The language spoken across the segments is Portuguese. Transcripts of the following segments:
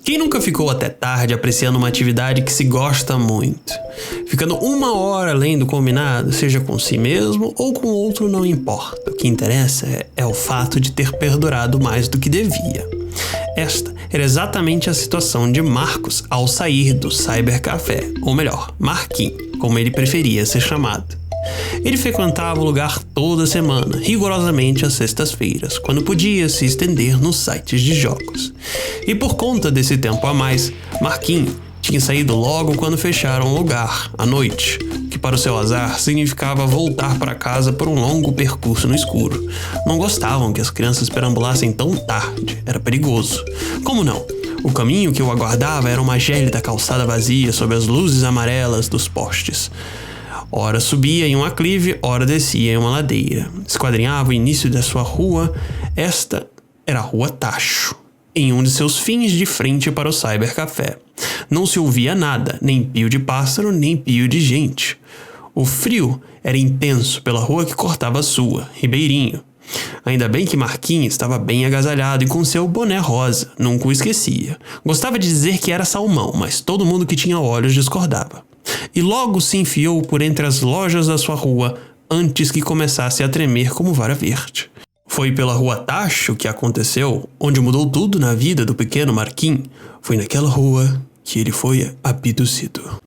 Quem nunca ficou até tarde apreciando uma atividade que se gosta muito? Ficando 1 hora além do combinado, seja com si mesmo ou com outro, não importa. O que interessa é o fato de ter perdurado mais do que devia. Esta era exatamente a situação de Marcos ao sair do cybercafé, ou melhor, Marquinhos, como ele preferia ser chamado. Ele frequentava o lugar toda semana, rigorosamente às sextas-feiras, quando podia se estender nos sites de jogos. E por conta desse tempo a mais, Marquinhos tinha saído logo quando fecharam o lugar, à noite, que para o seu azar significava voltar para casa por um longo percurso no escuro. Não gostavam que as crianças perambulassem tão tarde, era perigoso. Como não? O caminho que o aguardava era uma gélida calçada vazia sob as luzes amarelas dos postes. Ora subia em um aclive, ora descia em uma ladeira. Esquadrinhava o início da sua rua. Esta era a Rua Tacho, em um de seus fins de frente para o cybercafé. Não se ouvia nada, nem pio de pássaro, nem pio de gente. O frio era intenso pela rua que cortava a sua, Ribeirinho. Ainda bem que Marquinhos estava bem agasalhado e com seu boné rosa, nunca o esquecia. Gostava de dizer que era salmão, mas todo mundo que tinha olhos discordava. E logo se enfiou por entre as lojas da sua rua antes que começasse a tremer como vara verde. Foi pela Rua Tacho que aconteceu, onde mudou tudo na vida do pequeno Marquinhos. Foi naquela rua que ele foi abduzido.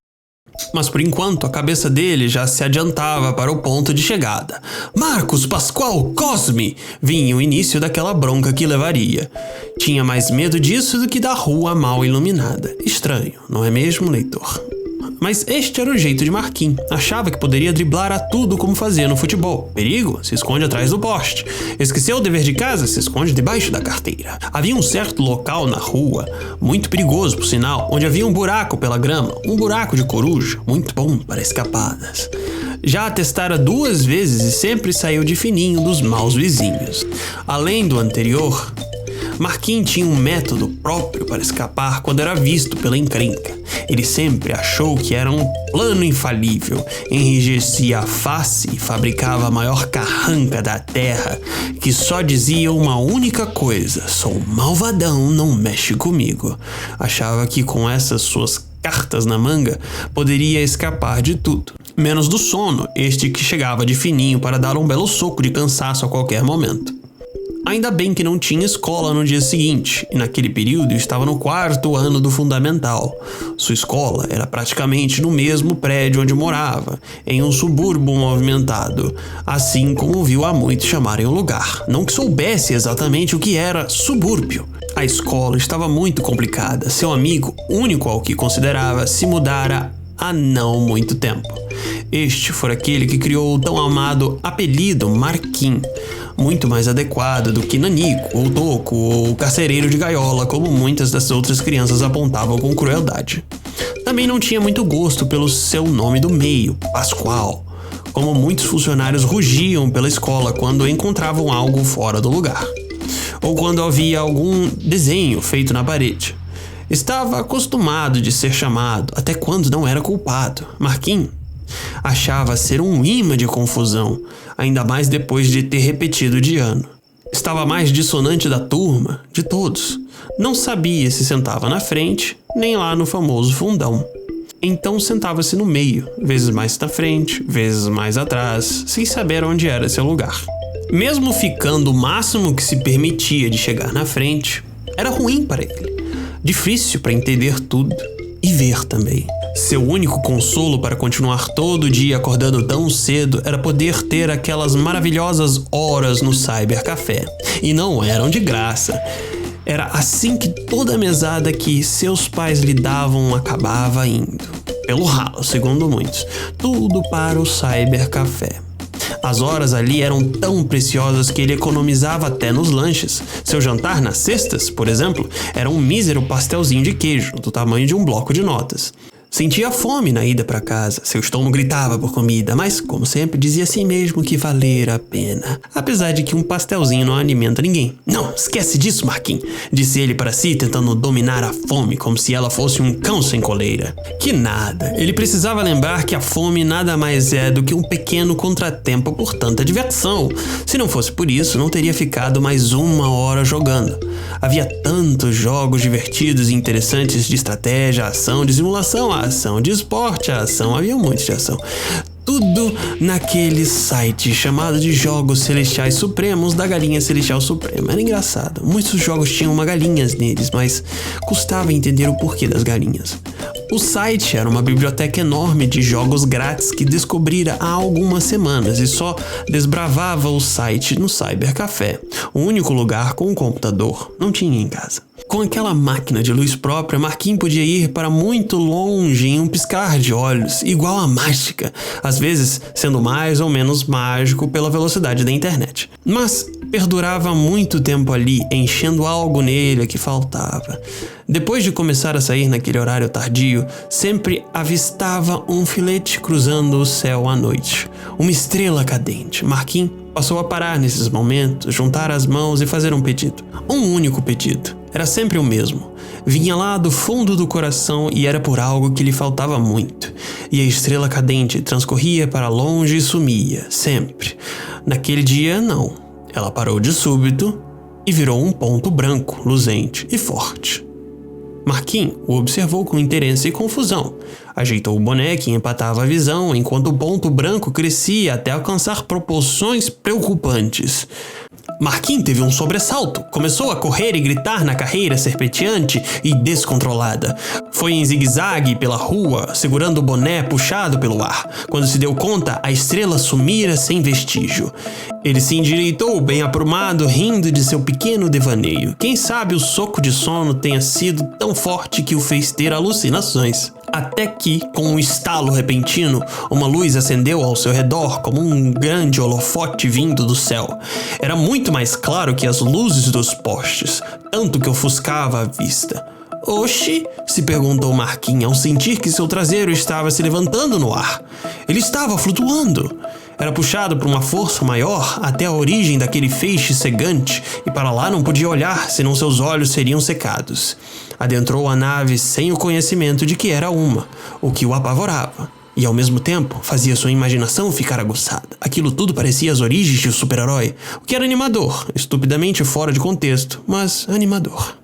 Mas por enquanto a cabeça dele já se adiantava para o ponto de chegada. Marcos, Pascoal, Cosme! Vinha o início daquela bronca que levaria. Tinha mais medo disso do que da rua mal iluminada. Estranho, não é mesmo, leitor? Mas este era o jeito de Marquinhos. Achava que poderia driblar a tudo como fazia no futebol. Perigo? Se esconde atrás do poste. Esqueceu o dever de casa? Se esconde debaixo da carteira. Havia um certo local na rua, muito perigoso por sinal, onde havia um buraco pela grama, um buraco de coruja, muito bom para escapadas. Já atestara 2 vezes e sempre saiu de fininho dos maus vizinhos. Além do anterior, Marquinhos tinha um método próprio para escapar quando era visto pela encrenca. Ele sempre achou que era um plano infalível, enrijecia a face e fabricava a maior carranca da terra, que só dizia uma única coisa: sou malvadão, não mexe comigo. Achava que com essas suas cartas na manga poderia escapar de tudo, menos do sono, este que chegava de fininho para dar um belo soco de cansaço a qualquer momento. Ainda bem que não tinha escola no dia seguinte, e naquele período estava no 4º ano do fundamental. Sua escola era praticamente no mesmo prédio onde morava, em um subúrbio movimentado, assim como viu há muito chamarem o lugar. Não que soubesse exatamente o que era subúrbio. A escola estava muito complicada. Seu amigo, único ao que considerava, se mudara há não muito tempo. Este foi aquele que criou o tão amado apelido Marquinhos, muito mais adequado do que Nanico, ou Toco, ou Carcereiro de Gaiola, como muitas das outras crianças apontavam com crueldade. Também não tinha muito gosto pelo seu nome do meio, Pascoal, como muitos funcionários rugiam pela escola quando encontravam algo fora do lugar, ou quando havia algum desenho feito na parede. Estava acostumado de ser chamado, até quando não era culpado. Marquinhos achava ser um imã de confusão, ainda mais depois de ter repetido de ano. Estava mais dissonante da turma, de todos. Não sabia se sentava na frente, nem lá no famoso fundão. Então sentava-se no meio, vezes mais na frente, vezes mais atrás, sem saber onde era seu lugar. Mesmo ficando o máximo que se permitia de chegar na frente, era ruim para ele. Difícil para entender tudo e ver também. Seu único consolo para continuar todo dia acordando tão cedo era poder ter aquelas maravilhosas horas no cybercafé. E não eram de graça. Era assim que toda a mesada que seus pais lhe davam acabava indo. Pelo ralo, segundo muitos. Tudo para o cybercafé. As horas ali eram tão preciosas que ele economizava até nos lanches. Seu jantar nas sextas, por exemplo, era um mísero pastelzinho de queijo, do tamanho de um bloco de notas. Sentia fome na ida para casa, seu estômago gritava por comida, mas, como sempre, dizia a si mesmo que valera a pena. Apesar de que um pastelzinho não alimenta ninguém. Não, esquece disso, Marquinhos, disse ele para si, tentando dominar a fome como se ela fosse um cão sem coleira. Que nada, ele precisava lembrar que a fome nada mais é do que um pequeno contratempo por tanta diversão. Se não fosse por isso, não teria ficado mais 1 hora jogando. Havia tantos jogos divertidos e interessantes de estratégia, ação, de simulação, a ação, de esporte, a ação, havia um monte de ação. Tudo naquele site chamado de Jogos Celestiais Supremos da Galinha Celestial Suprema. Era engraçado. Muitos jogos tinham uma galinha neles, mas custava entender o porquê das galinhas. O site era uma biblioteca enorme de jogos grátis que descobrira há algumas semanas e só desbravava o site no Cybercafé, o único lugar com um computador. Não tinha em casa. Com aquela máquina de luz própria, Marquinhos podia ir para muito longe em um piscar de olhos, igual a mágica, às vezes sendo mais ou menos mágico pela velocidade da internet. Mas perdurava muito tempo ali, enchendo algo nele que faltava. Depois de começar a sair naquele horário tardio, sempre avistava um filete cruzando o céu à noite. Uma estrela cadente. Marquinhos passou a parar nesses momentos, juntar as mãos e fazer um pedido. Um único pedido. Era sempre o mesmo. Vinha lá do fundo do coração e era por algo que lhe faltava muito. E a estrela cadente transcorria para longe e sumia, sempre. Naquele dia, não. Ela parou de súbito e virou um ponto branco, luzente e forte. Marquinhos o observou com interesse e confusão. Ajeitou o boné que empatava a visão, enquanto o ponto branco crescia até alcançar proporções preocupantes. Marquinhos teve um sobressalto, começou a correr e gritar na carreira serpenteante e descontrolada. Foi em zigue-zague pela rua, segurando o boné puxado pelo ar. Quando se deu conta, a estrela sumira sem vestígio. Ele se endireitou bem aprumado, rindo de seu pequeno devaneio. Quem sabe o soco de sono tenha sido tão forte que o fez ter alucinações. Até que, com um estalo repentino, uma luz acendeu ao seu redor como um grande holofote vindo do céu. Era muito mais claro que as luzes dos postes, tanto que ofuscava a vista. Oxi, se perguntou Marquinhos ao sentir que seu traseiro estava se levantando no ar. Ele estava flutuando. Era puxado por uma força maior até a origem daquele feixe cegante e para lá não podia olhar, senão seus olhos seriam secados. Adentrou a nave sem o conhecimento de que era uma, o que o apavorava. E ao mesmo tempo fazia sua imaginação ficar aguçada. Aquilo tudo parecia as origens de um super-herói, o que era animador, estupidamente fora de contexto, mas animador.